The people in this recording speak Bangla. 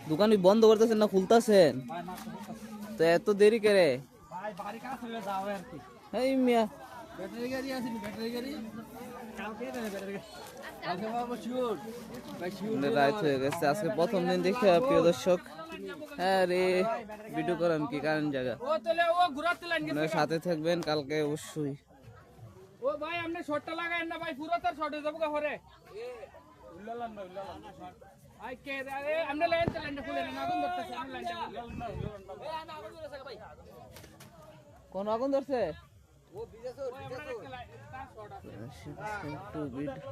দোকান বন্ধ করতেছেন না খুলতেছেন? তো এত দেরি করে এই মিয়া রাত হয়ে গেছে আজকে প্রথম দিন দেখে প্রিয় দর্শক। হ্যাঁ রে ভিডিও করেন কি কারণ জায়গা সাথে থাকবেন কালকে অবশ্যই। ও ভাই আপনি শর্টটা লাগায়েন না ভাই, পুরো তার শর্টে যাবো ঘরে। আই কে আরে আপনি লাইনটা খুলে নেন, আগুন ধরতেছে, আপনি লাইনটা ভাই কোন আগুন ধরছে? ও বিদেশে তার শর্ট আছে একটু ভিডিও